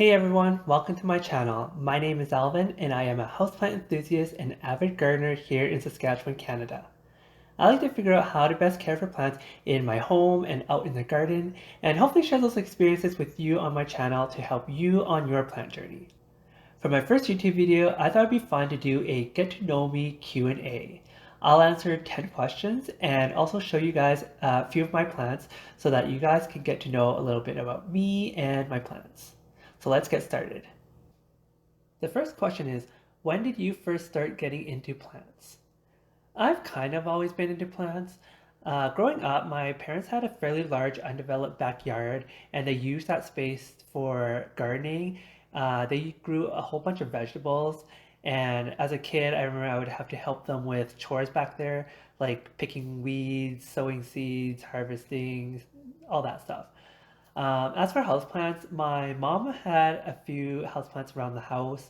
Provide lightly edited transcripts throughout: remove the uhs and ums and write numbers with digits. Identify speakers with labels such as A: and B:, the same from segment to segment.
A: Hey everyone, welcome to my channel. My name is Alvin and I am a houseplant enthusiast and avid gardener here in Saskatchewan, Canada. I like to figure out how to best care for plants in my home and out in the garden and hopefully share those experiences with you on my channel to help you on your plant journey. For my first YouTube video, I thought it'd be fun to do a get to know me Q&A. I'll answer 10 questions and also show you guys a few of my plants so that you guys can get to know a little bit about me and my plants. So let's get started. The first question is, when did you first start getting into plants? I've kind of always been into plants. Growing up, my parents had a fairly large undeveloped backyard and they used that space for gardening. They grew a whole bunch of vegetables, and as a kid, I remember I would have to help them with chores back there, like picking weeds, sowing seeds, harvesting, all that stuff. As for houseplants, my mom had a few houseplants around the house,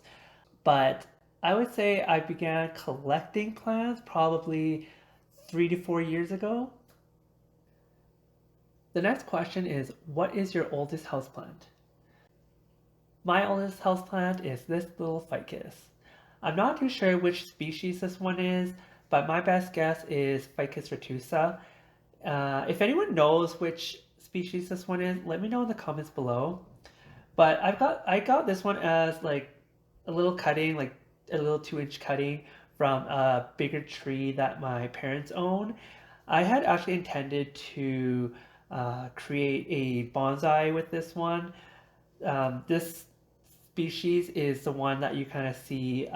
A: but I would say I began collecting plants probably 3 to 4 years ago. The next question is, what is your oldest houseplant? My oldest houseplant is this little ficus. I'm not too sure which species this one is, but my best guess is Ficus retusa. If anyone knows which species this one is, let me know in the comments below. But I got this one as like a little cutting, like a little 2-inch cutting from a bigger tree that my parents own. I had actually intended to create a bonsai with this one. This species is the one that you kind of see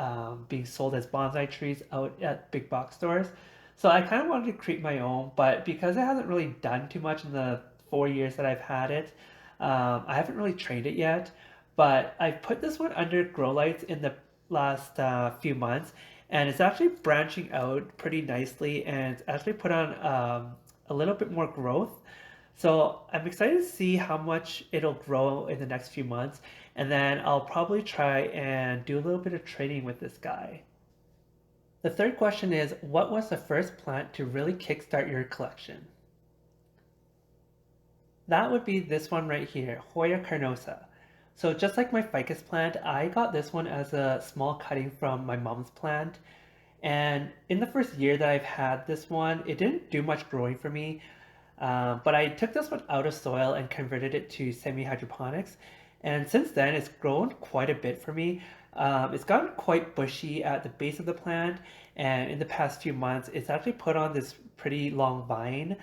A: being sold as bonsai trees out at big box stores. So I kind of wanted to create my own, but because it hasn't really done too much in the 4 years that I've had it, I haven't really trained it yet. But I put this one under grow lights in the last few months, and it's actually branching out pretty nicely, and it's actually put on a little bit more growth. So I'm excited to see how much it'll grow in the next few months, and then I'll probably try and do a little bit of training with this guy. The third question is, what was the first plant to really kickstart your collection? That would be this one right here, Hoya carnosa. So just like my ficus plant, I got this one as a small cutting from my mom's plant. And in the first year that I've had this one, it didn't do much growing for me. But I took this one out of soil and converted it to semi-hydroponics. And since then, it's grown quite a bit for me. It's gotten quite bushy at the base of the plant. And in the past few months, it's actually put on this pretty long vine.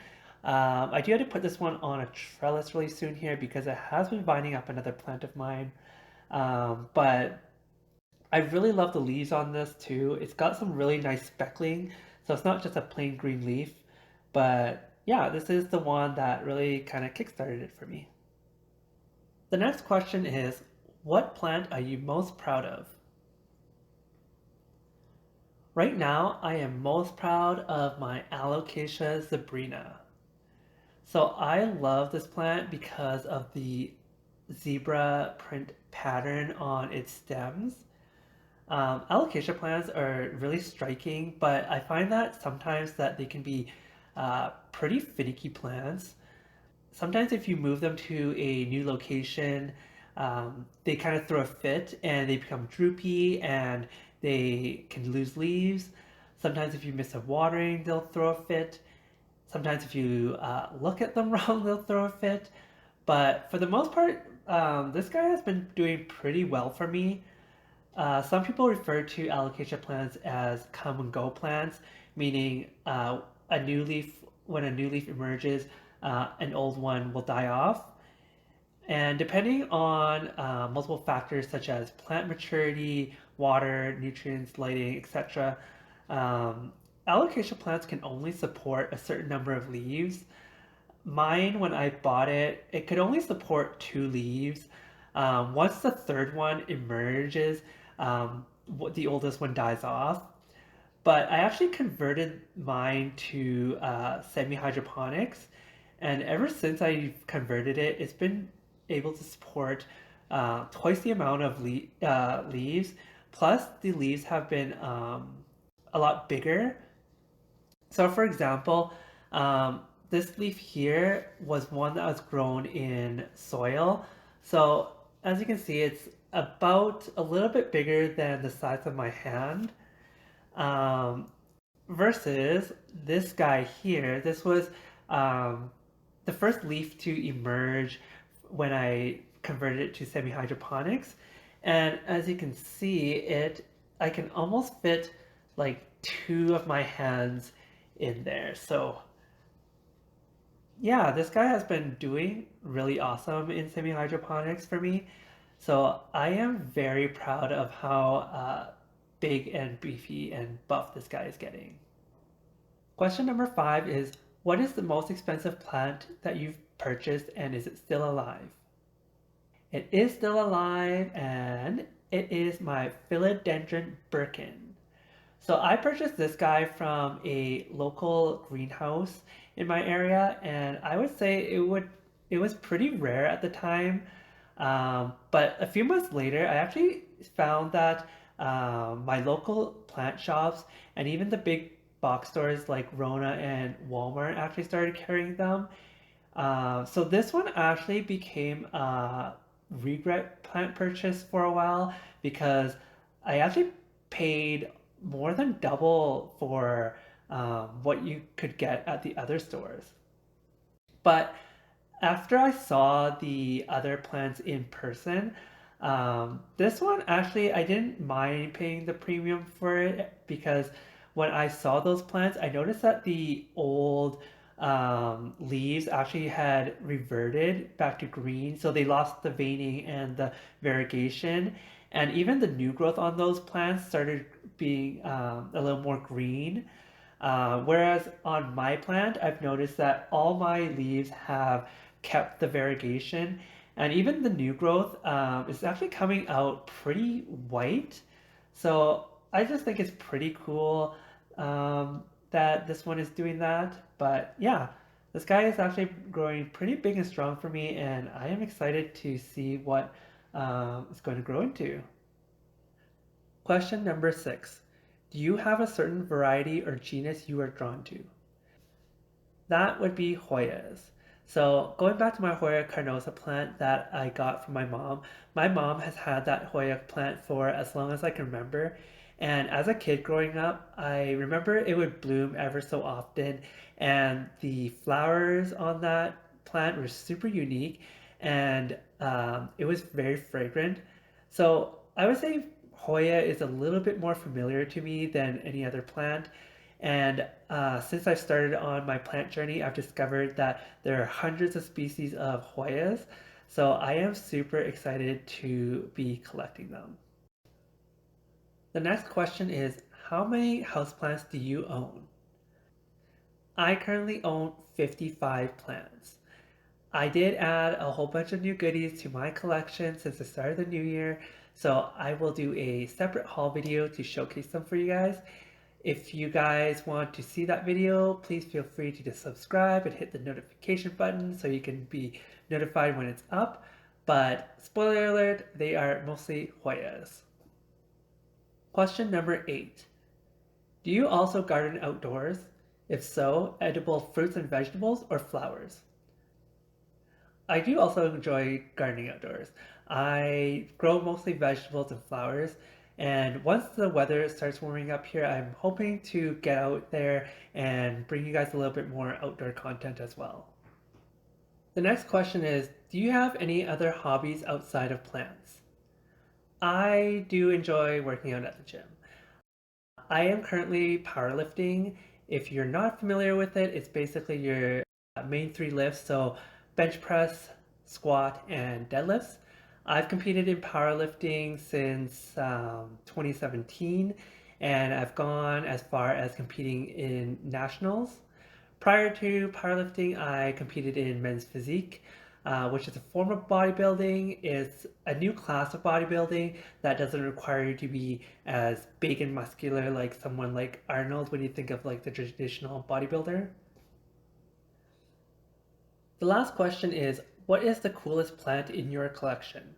A: I do have to put this one on a trellis really soon here because it has been vining up another plant of mine. But I really love the leaves on this too. It's got some really nice speckling, so it's not just a plain green leaf. But yeah, this is the one that really kind of kickstarted it for me. The next question is, what plant are you most proud of? Right now, I am most proud of my Alocasia zebrina. So I love this plant because of the zebra print pattern on its stems. Alocasia plants are really striking, but I find that sometimes that they can be pretty finicky plants. Sometimes if you move them to a new location, they kind of throw a fit and they become droopy and they can lose leaves. Sometimes if you miss a watering, they'll throw a fit. Sometimes if you look at them wrong, they'll throw a fit. But for the most part, this guy has been doing pretty well for me. Some people refer to alocasia plants as come and go plants, meaning a new leaf, when a new leaf emerges, an old one will die off. And depending on multiple factors such as plant maturity, water, nutrients, lighting, etc., alocasia plants can only support a certain number of leaves. Mine, when I bought it, it could only support 2 leaves. Once the third one emerges, the oldest one dies off. But I actually converted mine to semi-hydroponics, and ever since I converted it, it's been able to support twice the amount of leaves. Plus, the leaves have been a lot bigger. So, for example, this leaf here was one that was grown in soil. So as you can see, it's about a little bit bigger than the size of my hand. Um, versus this guy here. This was um, the first leaf to emerge when I converted it to semi-hydroponics. And as you can see, I can almost fit like two of my hands in there. So yeah, this guy has been doing really awesome in semi-hydroponics for me. So I am very proud of how big and beefy and buff this guy is getting. Question number 5 is, what is the most expensive plant that you've purchased and is it still alive? It is still alive and it is my philodendron Birkin. So I purchased this guy from a local greenhouse in my area, and I would say it was pretty rare at the time. But a few months later, I actually found that my local plant shops and even the big box stores like Rona and Walmart actually started carrying them. So this one actually became a regret plant purchase for a while because I actually paid more than double for what you could get at the other stores. But after I saw the other plants in person, this one actually I didn't mind paying the premium for it because when I saw those plants, I noticed that the old leaves actually had reverted back to green, so they lost the veining and the variegation, and even the new growth on those plants started being a little more green. Whereas on my plant, I've noticed that all my leaves have kept the variegation, and even the new growth is actually coming out pretty white. So I just think it's pretty cool that this one is doing that. But yeah, this guy is actually growing pretty big and strong for me, and I am excited to see what it's going to grow into. Question number 6. Do you have a certain variety or genus you are drawn to? That would be Hoyas. So going back to my Hoya carnosa plant that I got from my mom has had that Hoya plant for as long as I can remember. And as a kid growing up, I remember it would bloom ever so often, and the flowers on that plant were super unique, and it was very fragrant. So I would say Hoya is a little bit more familiar to me than any other plant. And since I've started on my plant journey, I've discovered that there are hundreds of species of Hoyas. So I am super excited to be collecting them. The next question is, how many houseplants do you own? I currently own 55 plants. I did add a whole bunch of new goodies to my collection since the start of the new year, so I will do a separate haul video to showcase them for you guys. If you guys want to see that video, please feel free to just subscribe and hit the notification button so you can be notified when it's up. But spoiler alert, they are mostly Hoyas. Question number 8. Do you also garden outdoors? If so, edible fruits and vegetables or flowers? I do also enjoy gardening outdoors. I grow mostly vegetables and flowers, and once the weather starts warming up here, I'm hoping to get out there and bring you guys a little bit more outdoor content as well. The next question is, do you have any other hobbies outside of plants? I do enjoy working out at the gym. I am currently powerlifting. If you're not familiar with it, it's basically your main three lifts. So bench press, squat, and deadlifts. I've competed in powerlifting since 2017, and I've gone as far as competing in nationals. Prior to powerlifting, I competed in men's physique, which is a form of bodybuilding. It's a new class of bodybuilding that doesn't require you to be as big and muscular like someone like Arnold when you think of like the traditional bodybuilder. The last question is, what is the coolest plant in your collection?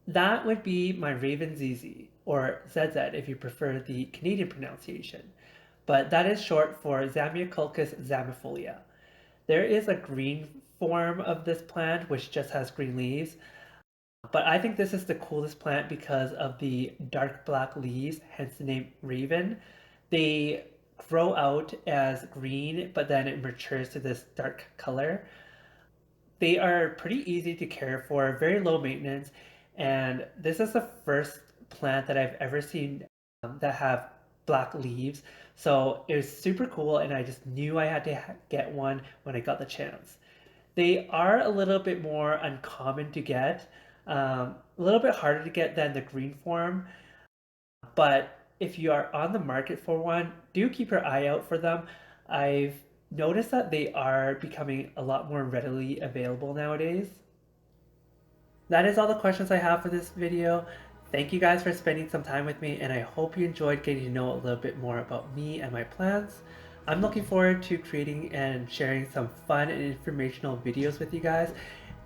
A: That would be my Raven ZZ, or ZZ if you prefer the Canadian pronunciation, but that is short for Zamioculcas zamifolia. There is a green form of this plant which just has green leaves, But I think this is the coolest plant because of the dark black leaves, hence the name Raven. They grow out as green, but then it matures to this dark color. They are pretty easy to care for, very low maintenance, and this is the first plant that I've ever seen that have black leaves. So it was super cool, and I just knew I had to get one when I got the chance. They are a little bit more uncommon to get, a little bit harder to get than the green form, but if you are on the market for one, do keep your eye out for them. I've noticed that they are becoming a lot more readily available nowadays. That is all the questions I have for this video. Thank you guys for spending some time with me, and I hope you enjoyed getting to know a little bit more about me and my plants. I'm looking forward to creating and sharing some fun and informational videos with you guys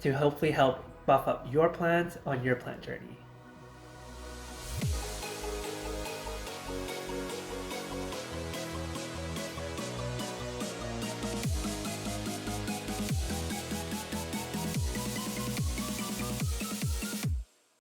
A: to hopefully help buff up your plants on your plant journey.